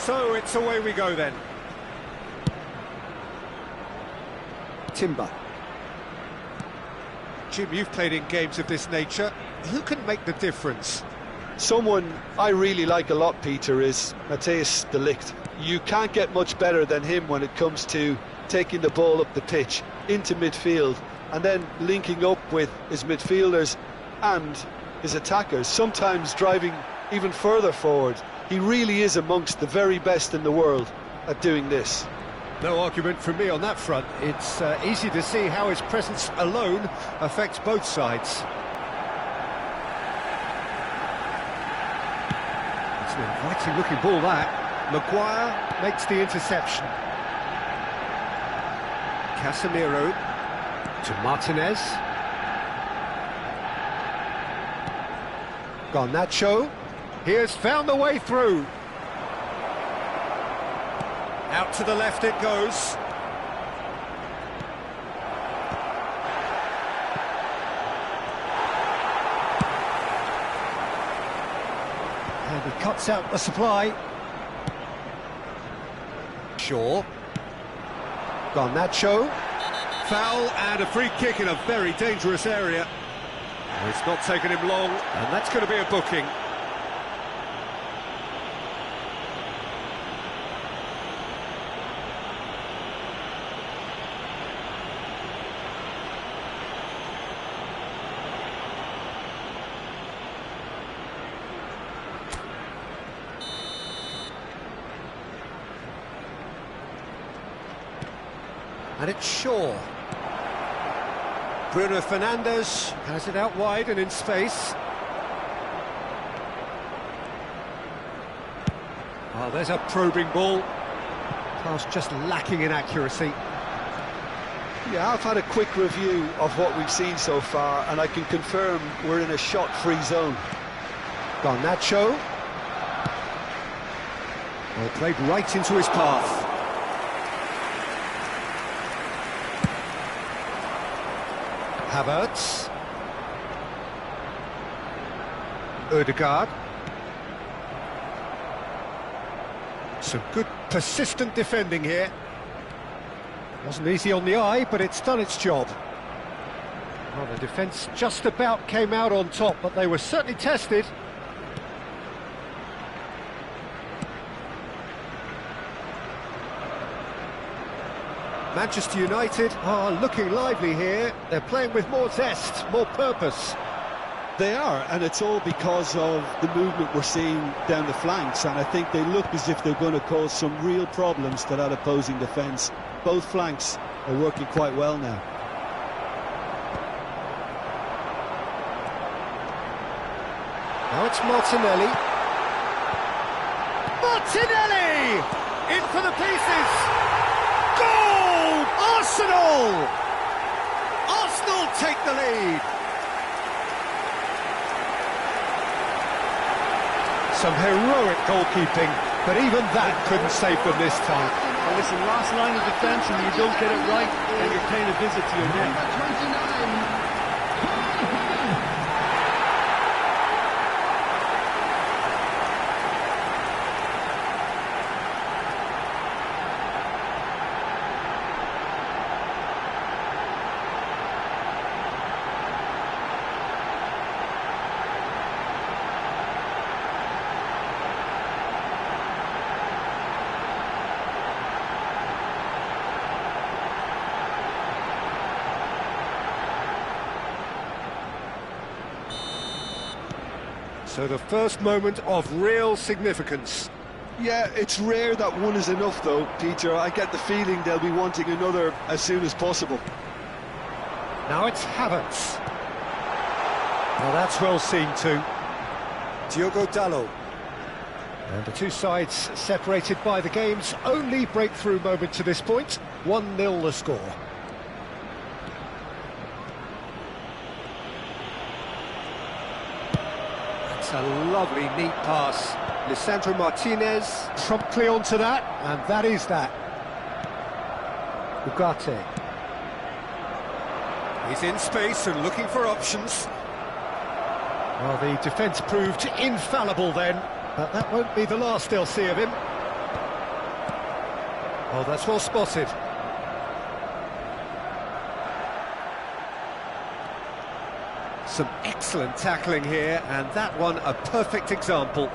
So it's away we go then. Timber. Jim, you've played in games of this nature. Who can make the difference? Someone I really like a lot, Peter, is Matthijs de Ligt. You can't get much better than him when it comes to taking the ball up the pitch into midfield and then linking up with his midfielders and his attackers, sometimes driving even further forward. He really is amongst the very best in the world at doing this. No argument from me on that front. It's easy to see how his presence alone affects both sides. It's an inviting looking ball, that. Maguire makes the interception. Casemiro to Martinez. Garnacho. He has found the way through. Out to the left it goes. And he cuts out the supply. Shaw. Garnacho. Foul and a free kick in a very dangerous area. It's not taken him long, and that's going to be a booking. And it's Shaw. Bruno Fernandes has it out wide and in space. Oh, there's a probing ball. Pass just lacking in accuracy. Yeah, I've had a quick review of what we've seen so far, and I can confirm we're in a shot-free zone. Garnacho. Well, played right into his path. Havertz. Ødegaard. Some good persistent defending here. Wasn't easy on the eye, but it's done its job. Well, the defence just about came out on top, but they were certainly tested. Manchester United are looking lively here. They're playing with more zest, more purpose. They are, and it's all because of the movement we're seeing down the flanks, and I think they look as if they're going to cause some real problems to that opposing defence. Both flanks are working quite well now. Now it's Martinelli. Martinelli! In for the pieces! Goal! Arsenal! Arsenal take the lead. Some heroic goalkeeping, but even that couldn't save them this time. Well, listen, last line of defence, and you don't get it right, and you're paying a visit to your net. So the first moment of real significance. Yeah, it's rare that one is enough though, Peter. I get the feeling they'll be wanting another as soon as possible. Now it's Havertz. Well, that's well seen too. Diogo Dalot. And the two sides separated by the game's only breakthrough moment to this point. 1-0 the score. It's a lovely, neat pass. Lisandro Martinez promptly onto that, and that is that. Ugarte. He's in space and looking for options. Well, the defence proved infallible then, but that won't be the last they'll see of him. Oh, that's well spotted. Some excellent tackling here, and that one a perfect example.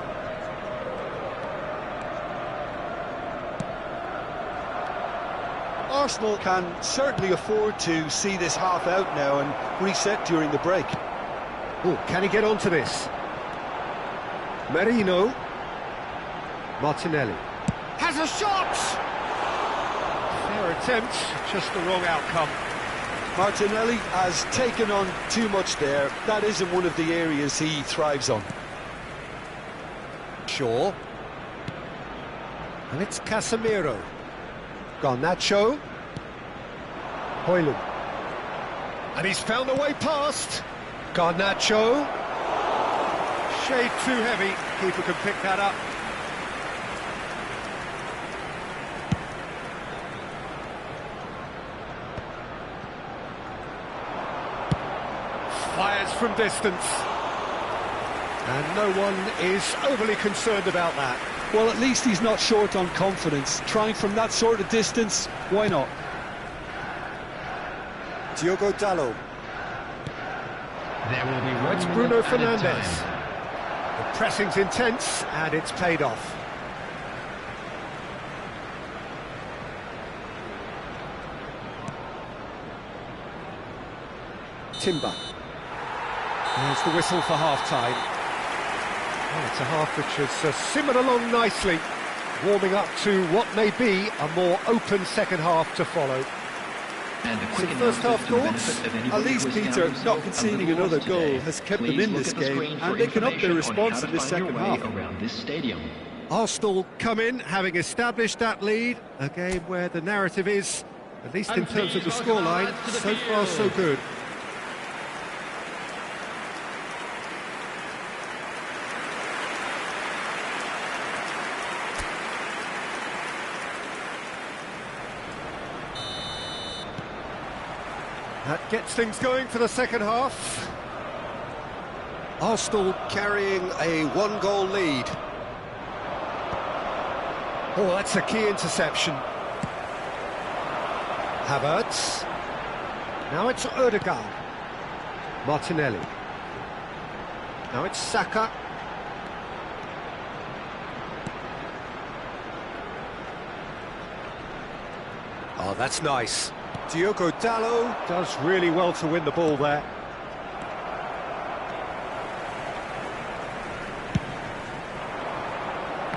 Arsenal can certainly afford to see this half out now and reset during the break. Oh, can he get onto this? Merino. Martinelli. Has a shot! Fair attempt, just the wrong outcome. Martinelli has taken on too much there. That isn't one of the areas he thrives on. Shaw. And it's Casemiro. Garnacho. Højlund. And he's found a way past. Garnacho. Shade too heavy. Keeper can pick that up. Fires from distance. And no one is overly concerned about that. Well, at least he's not short on confidence. Trying from that sort of distance, why not? Diogo Dalot. There will be It's Bruno Fernandes. The pressing's intense, and it's paid off. Timber. There's the whistle for half-time. Well, it's a half which has simmered along nicely, warming up to what may be a more open second half to follow. And Some first half thoughts? At least, Peter, not conceding another goal has kept them in this game, and they can up their response in this second half. Around this stadium. Arsenal come in, having established that lead, a game where the narrative is, at least in terms of the scoreline, so far so good. That gets things going for the second half. Arsenal carrying a one-goal lead. Oh, that's a key interception. Havertz. Now it's Ødegaard. Martinelli. Now it's Saka. Oh, that's nice. Diogo Dalot does really well to win the ball there.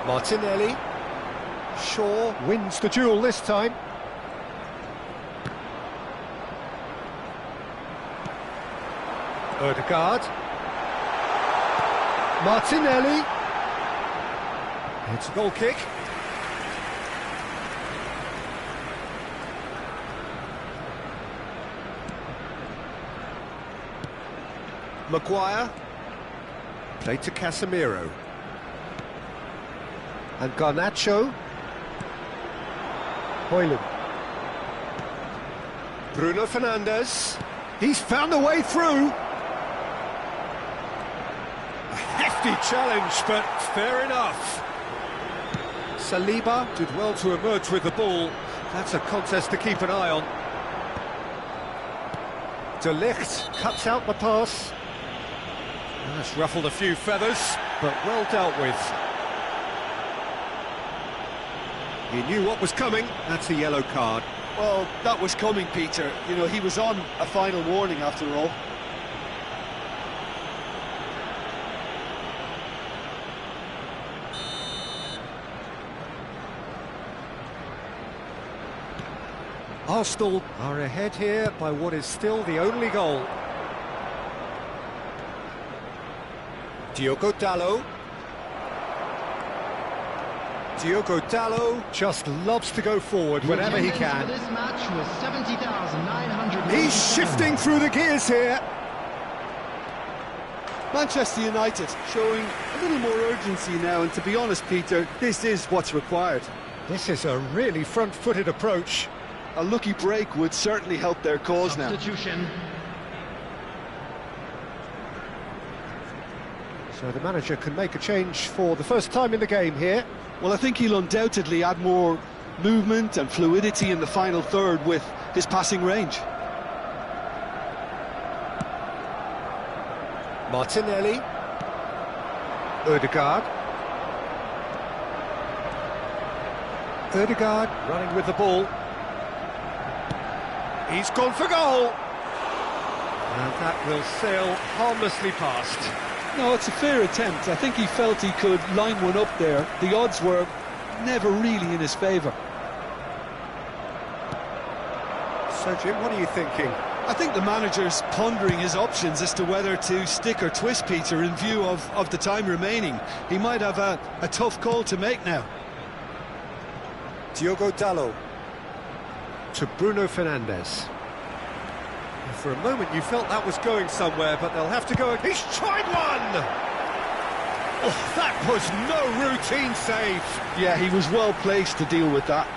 Martinelli. Shaw wins the duel this time. Ødegaard. Martinelli. It's a goal kick. Maguire. Played to Casemiro. And Garnacho. Højlund. Bruno Fernandes. He's found a way through. A hefty challenge, but fair enough. Saliba did well to emerge with the ball. That's a contest to keep an eye on. De Ligt cuts out the pass. That's ruffled a few feathers, but well dealt with. He knew what was coming. That's a yellow card. Well, that was coming, Peter. You know, he was on a final warning after all. Arsenal are ahead here by what is still the only goal. Diogo Dalot. Diogo Dalot just loves to go forward whenever he can. This match was 70,900. He's shifting through the gears here. Manchester United showing a little more urgency now, and to be honest, Peter, this is what's required. This is a really front-footed approach. A lucky break would certainly help their cause now. Substitution. So the manager can make a change for the first time in the game here. Well, I think he'll undoubtedly add more movement and fluidity in the final third with his passing range. Martinelli. Ødegaard. Ødegaard running with the ball. He's gone for goal. And that will sail harmlessly past. No, it's a fair attempt. I think he felt he could line one up there. The odds were never really in his favour. So, Jim, what are you thinking? I think the manager's pondering his options as to whether to stick or twist Peter in view of the time remaining. He might have a tough call to make now. Diogo Dalot to Bruno Fernandes. For a moment you felt that was going somewhere, but they'll have to go. He's tried one! Oh, that was no routine save. Yeah, he was well placed to deal with that.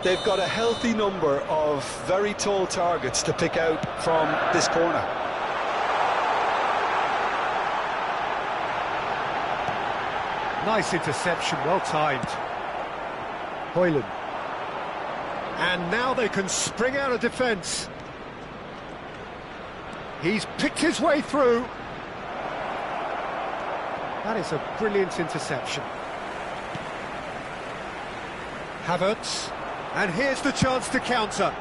They've got a healthy number of very tall targets to pick out from this corner. Nice interception, well timed. Højlund. And now they can spring out of defence. He's picked his way through. That is a brilliant interception. Havertz. And here's the chance to counter.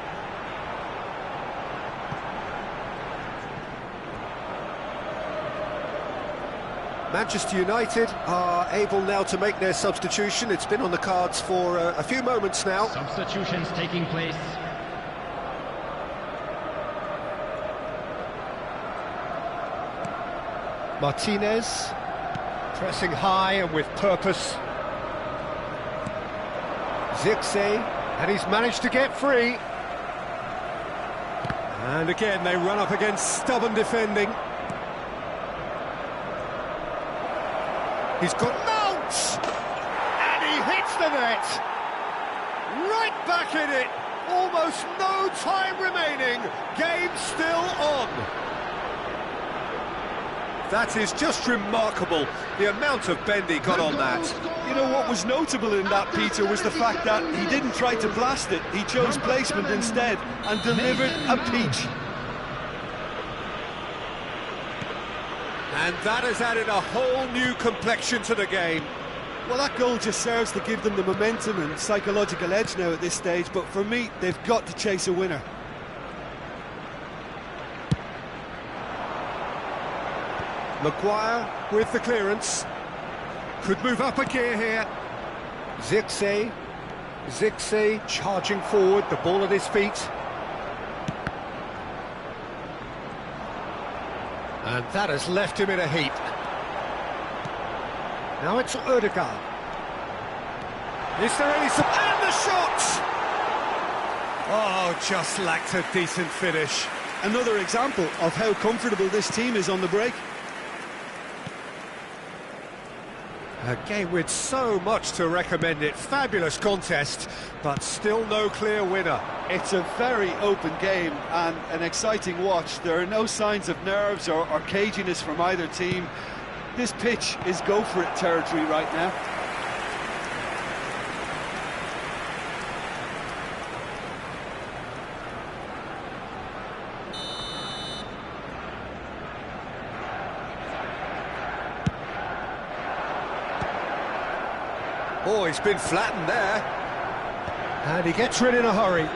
Manchester United are able now to make their substitution. It's been on the cards for a few moments now. Substitutions taking place. Martinez, pressing high and with purpose. Zirkzee. And he's managed to get free. And again, they run up against stubborn defending. He's got Mount! And he hits the net! Right back in it! Almost no time remaining. Game still on. That is just remarkable, the amount of bend he got on that. You know what was notable in that, Peter, was the fact that he didn't try to blast it. He chose placement instead and delivered a peach. And that has added a whole new complexion to the game. Well, that goal just serves to give them the momentum and psychological edge now at this stage, but for me, they've got to chase a winner. Maguire with the clearance. Could move up a gear here. Zirkzee charging forward, the ball at his feet. And that has left him in a heap. Now it's Ødegaard. Is there any... And the shot! Oh, just lacked a decent finish. Another example of how comfortable this team is on the break. A game with so much to recommend it. Fabulous contest, but still no clear winner. It's a very open game and an exciting watch. There are no signs of nerves or caginess from either team. This pitch is go-for-it territory right now. Oh, he's been flattened there. And he gets rid in a hurry.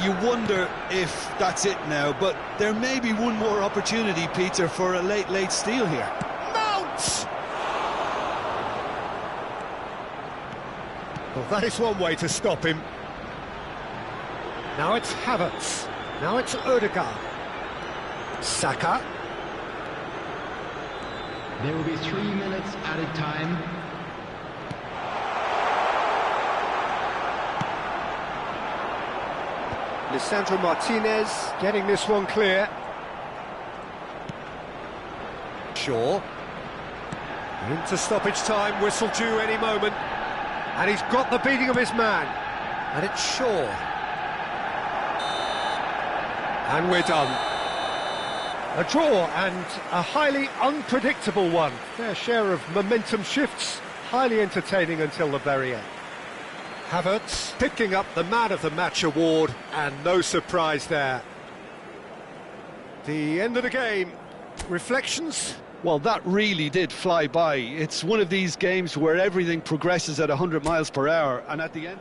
You wonder if that's it now, but there may be one more opportunity, Peter, for a late steal here. Mount! Well, that is one way to stop him. Now it's Havertz. Now it's Ødegaard. Saka. There will be 3 minutes added time. Lisandro Martinez getting this one clear. Shaw. Into stoppage time, whistle due any moment. And he's got the beating of his man. And it's Shaw. And we're done. A draw, and a highly unpredictable one. Fair share of momentum shifts, highly entertaining until the very end. Havertz picking up the Man of the Match award, and no surprise there. The end of the game. Reflections? Well, that really did fly by. It's one of these games where everything progresses at 100 miles per hour, and at the end...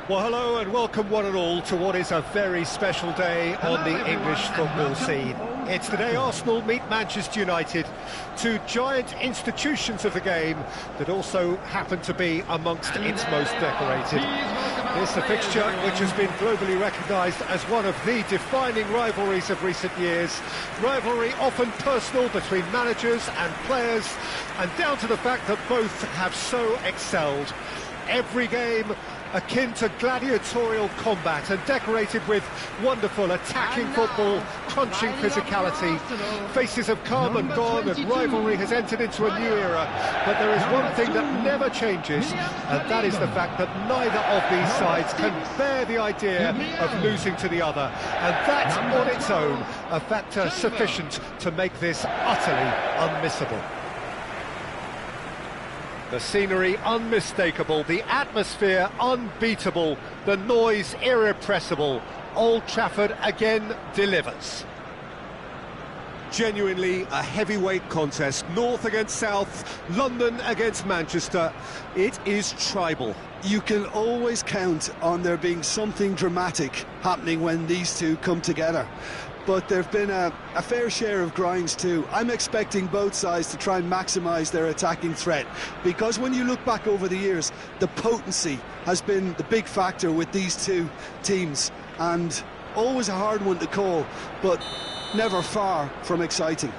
Well, hello and welcome one and all to what is a very special day on the English football scene. It's the day Arsenal meet Manchester United, two giant institutions of the game that also happen to be amongst its most decorated. It's a fixture which has been globally recognised as one of the defining rivalries of recent years. Rivalry often personal between managers and players, and down to the fact that both have so excelled. Every game akin to gladiatorial combat and decorated with wonderful attacking football, crunching physicality. Faces have come and gone and rivalry has entered into a new era, but there is one thing that never changes, and that is the fact that neither of these sides can bear the idea of losing to the other, and that on its own a factor sufficient to make this utterly unmissable. The scenery unmistakable, the atmosphere unbeatable, the noise irrepressible. Old Trafford again delivers. Genuinely a heavyweight contest, North against South, London against Manchester. It is tribal. You can always count on there being something dramatic happening when these two come together. But there have been a fair share of grinds too. I'm expecting both sides to try and maximise their attacking threat, because when you look back over the years, the potency has been the big factor with these two teams, and always a hard one to call, but never far from exciting.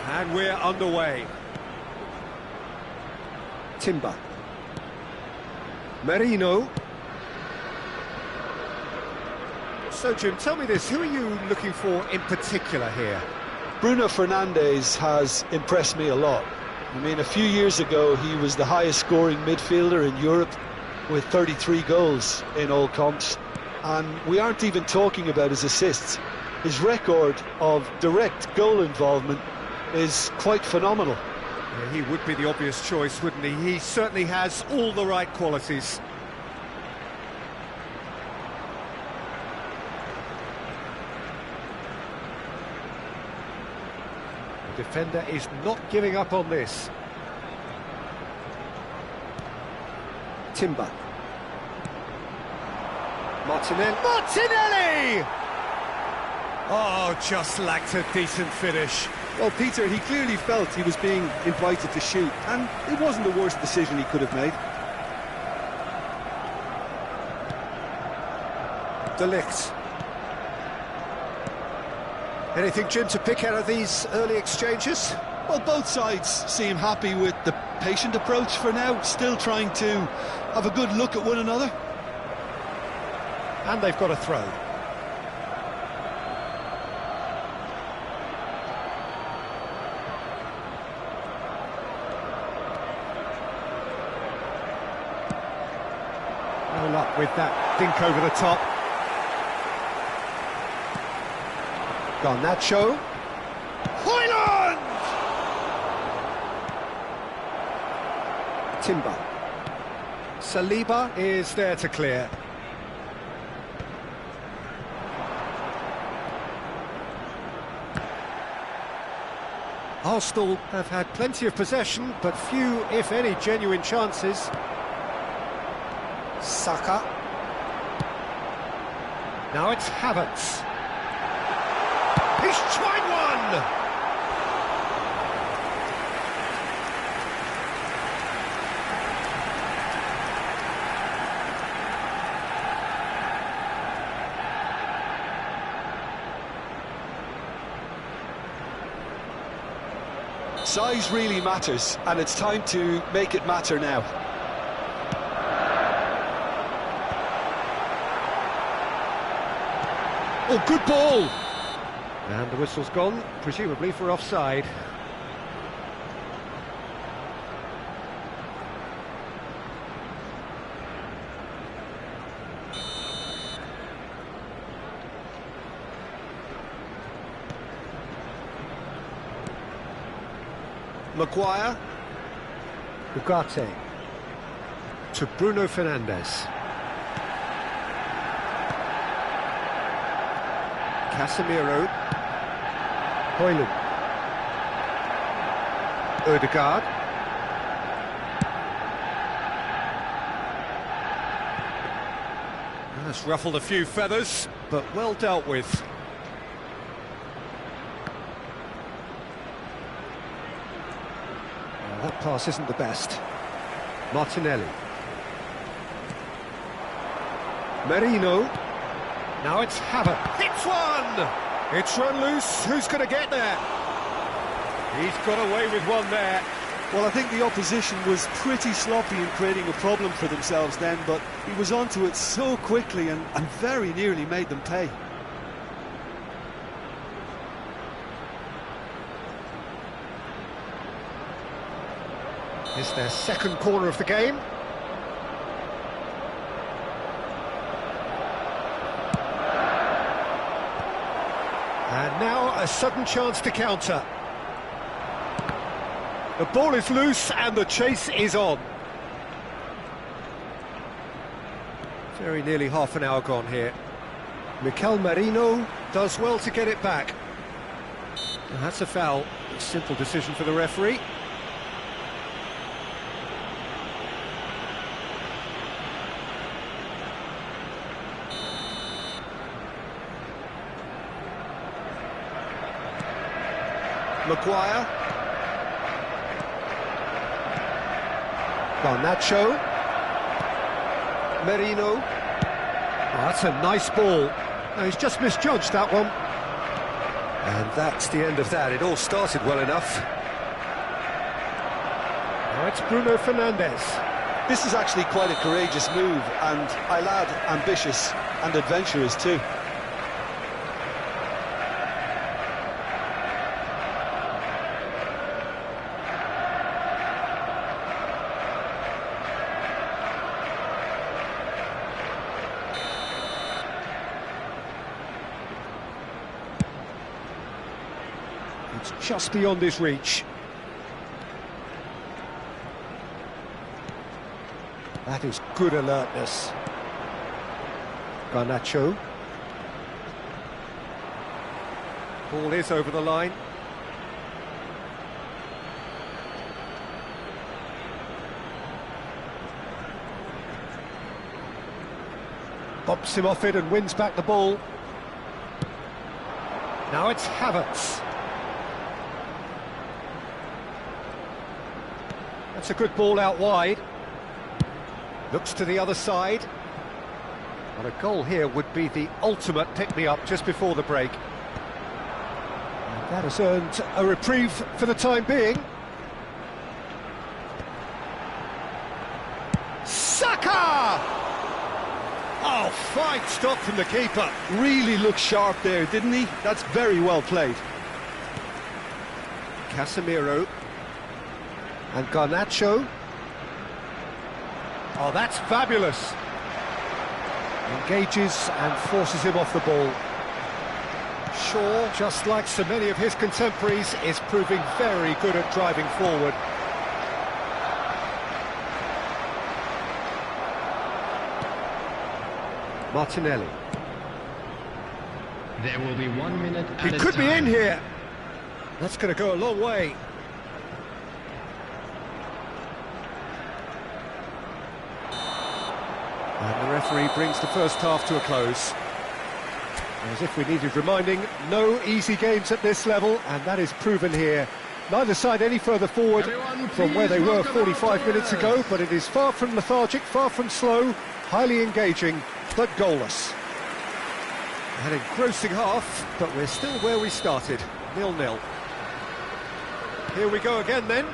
And we're underway. Timber. Merino. So, Jim, tell me this, who are you looking for in particular here? Bruno Fernandes has impressed me a lot. I mean, a few years ago, he was the highest scoring midfielder in Europe with 33 goals in all comps. And we aren't even talking about his assists. His record of direct goal involvement is quite phenomenal. Yeah, he would be the obvious choice, wouldn't he? He certainly has all the right qualities. The defender is not giving up on this. Timber. Martinelli! Oh, just lacked a decent finish. Well, Peter, he clearly felt he was being invited to shoot, and it wasn't the worst decision he could have made. De Ligt. Anything, Jim, to pick out of these early exchanges? Well, both sides seem happy with the patient approach for now, still trying to have a good look at one another. And they've got a throw. No luck with that dink over the top. Garnacho. Højlund! Timber. Saliba is there to clear. Arsenal have had plenty of possession, but few, if any, genuine chances. Saka. Now it's Havertz. He's tried one! Size really matters, and it's time to make it matter now. Oh, good ball! And the whistle's gone, presumably for offside. Maguire. Ugarte to Bruno Fernandes. Casemiro. Højlund. Ødegaard. That's ruffled a few feathers, but well dealt with. That pass isn't the best. Martinelli. Merino. Now it's Havertz. It's one! It's run loose. Who's going to get there? He's got away with one there. Well, I think the opposition was pretty sloppy in creating a problem for themselves then, but he was onto it so quickly and very nearly made them pay. It's their second corner of the game. And now a sudden chance to counter. The ball is loose and the chase is on. Very nearly half an hour gone here. Mikel Merino does well to get it back. And that's a foul. A simple decision for the referee. Maguire. Garnacho. Merino. Oh, that's a nice ball. No, he's just misjudged that one. And that's the end of that. It all started well enough. Now it's Bruno Fernandes. This is actually quite a courageous move, and I'll add ambitious and adventurous too. It's just beyond his reach. That is good alertness. Garnacho. Ball is over the line. Bops him off it and wins back the ball. Now it's Havertz. That's a good ball out wide. Looks to the other side. And a goal here would be the ultimate pick-me-up just before the break. And that has earned a reprieve for the time being. Saka! Oh, fine stop from the keeper. Really looked sharp there, didn't he? That's very well played. Casemiro. And Garnacho. Oh, that's fabulous. Engages and forces him off the ball. Shaw, just like so many of his contemporaries, is proving very good at driving forward. Martinelli. There will be 1 minute at He a could be in time. here. That's going to go a long way. And the referee brings the first half to a close. As if we needed reminding, no easy games at this level, and that is proven here. Neither side any further forward from where they were 45 minutes ago, but it is far from lethargic, far from slow, highly engaging, but goalless. An engrossing half, but we're still where we started, 0-0. Here we go again then.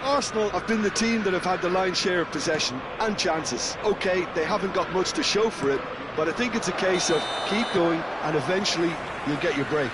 Arsenal have been the team that have had the lion's share of possession and chances. OK, they haven't got much to show for it, but I think it's a case of keep going and eventually you'll get your break.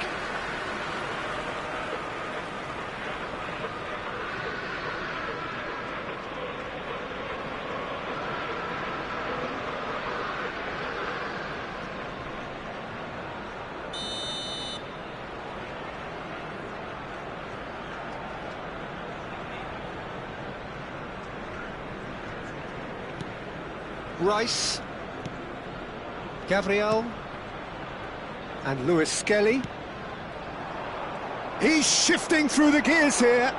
Rice, Gabriel, and Lewis Skelly. He's shifting through the gears here.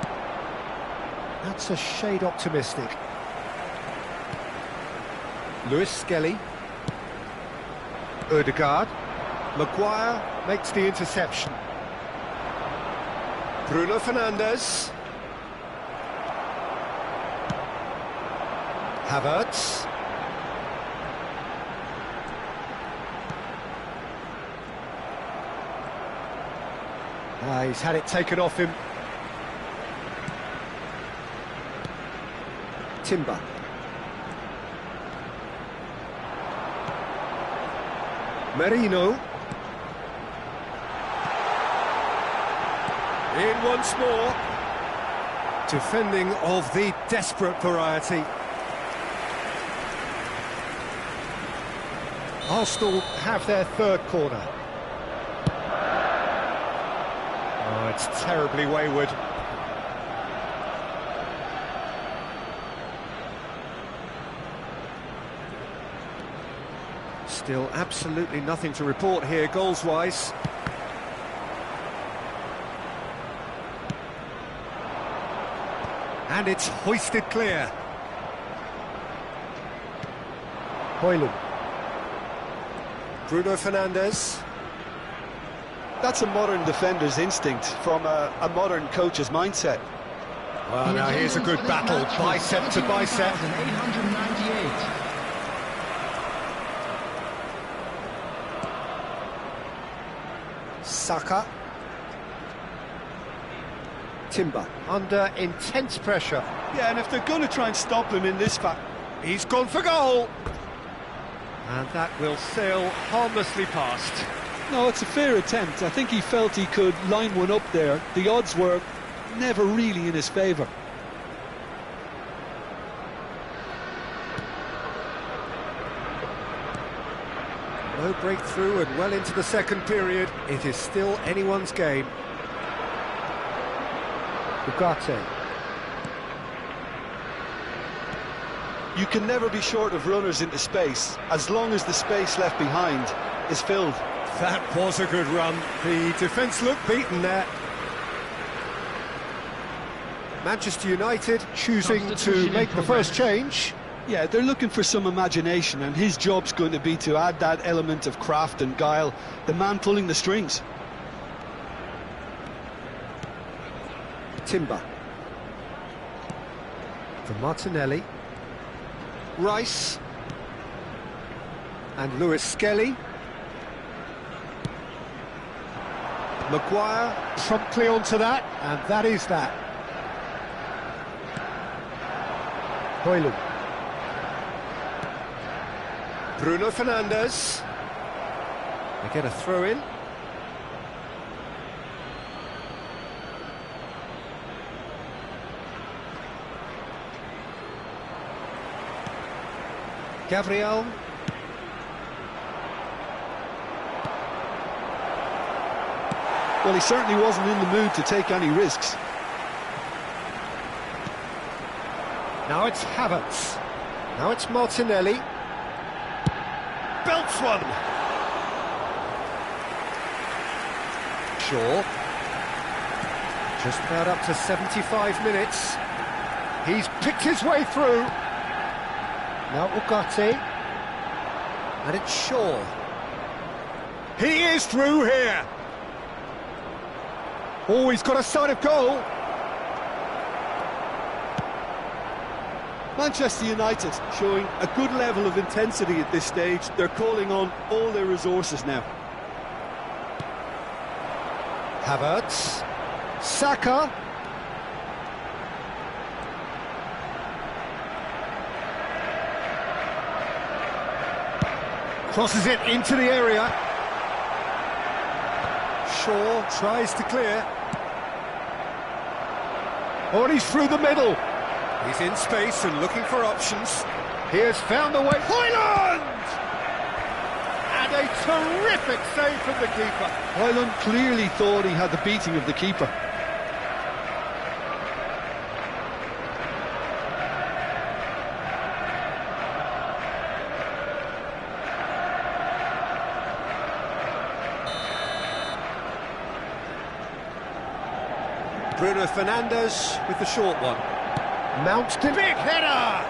That's a shade optimistic. Lewis Skelly, Ødegaard, Maguire makes the interception. Bruno Fernandes, Havertz. He's had it taken off him. Timber. Merino. In once more. Defending of the desperate variety. Arsenal have their third corner. Oh, it's terribly wayward. Still absolutely nothing to report here, goals-wise. And it's hoisted clear. Højlund. Bruno Fernandes. That's a modern defender's instinct from a modern coach's mindset. Well, now here's a good battle, bicep to bicep. 898. Saka. Timber under intense pressure. Yeah, and if they're going to try and stop him in this He's gone for goal. And that will sail harmlessly past. No, it's a fair attempt. I think he felt he could line one up there. The odds were never really in his favour. No breakthrough and well into the second period. It is still anyone's game. Ugarte. You can never be short of runners into space, as long as the space left behind is filled. That was a good run. The defence looked beaten there. Manchester United choosing to make the first change. Yeah, they're looking for some imagination, and his job's going to be to add that element of craft and guile, the man pulling the strings. Timber. For Martinelli. Rice. And Lewis Skelly. Maguire promptly onto that, and that is that. Højlund. Bruno Fernandes. They get a throw in. Gabriel. Well, he certainly wasn't in the mood to take any risks. Now it's Havertz. Now it's Martinelli. Belts one. Shaw. Just about up to 75 minutes. He's picked his way through. Now Ugarte. And it's Shaw. He is through here. Oh, he's got a sight of goal. Manchester United showing a good level of intensity at this stage. They're calling on all their resources now. Havertz. Saka. Crosses it into the area. Shaw tries to clear. Oh, and he's through the middle. He's in space and looking for options. He has found the way. Højlund! And a terrific save from the keeper. Højlund clearly thought he had the beating of the keeper. Bruno Fernandes with the short one. Mount to big header!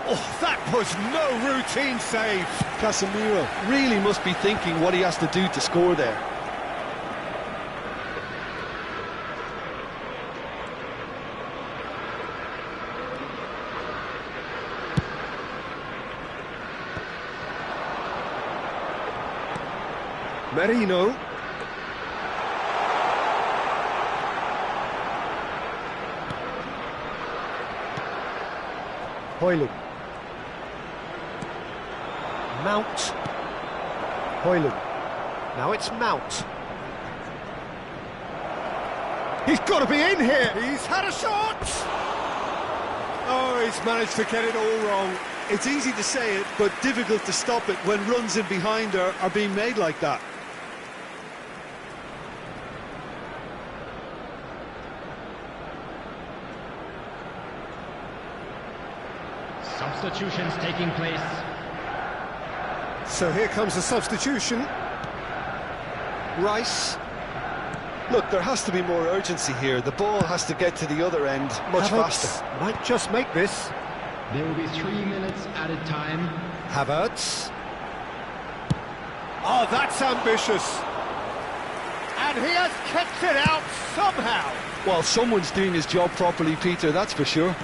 Oh, that was no routine save. Casemiro really must be thinking what he has to do to score there. Merino. Højlund. Mount. Højlund. Now it's Mount. He's got to be in here. He's had a shot. Oh, he's managed to get it all wrong. It's easy to say it, but difficult to stop it when runs in behind are being made like that. Substitutions taking place. So here comes the substitution. Rice. Look, there has to be more urgency here. The ball has to get to the other end much faster. Might just make this. There will be 3 minutes added time. Havertz. Oh, that's ambitious. And he has kept it out somehow. Well, someone's doing his job properly, Peter, that's for sure.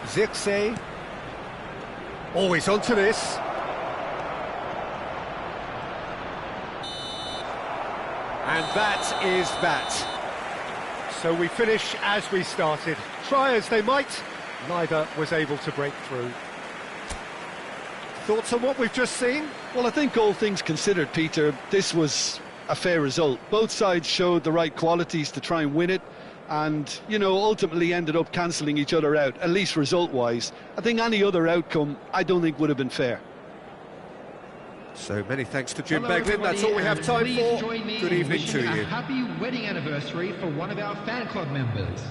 Zirkzee. Always onto this. And that is that. So we finish as we started. Try as they might, neither was able to break through. Thoughts on what we've just seen? Well, I think all things considered, Peter, this was a fair result. Both sides showed the right qualities to try and win it, and, you know, ultimately ended up cancelling each other out, at least result-wise. I think any other outcome, I don't think would have been fair. So many thanks to Jim Hello, Beglin. That's all we have time please for. join me Good in evening wishing to a you. happy wedding anniversary for one of our fan club members.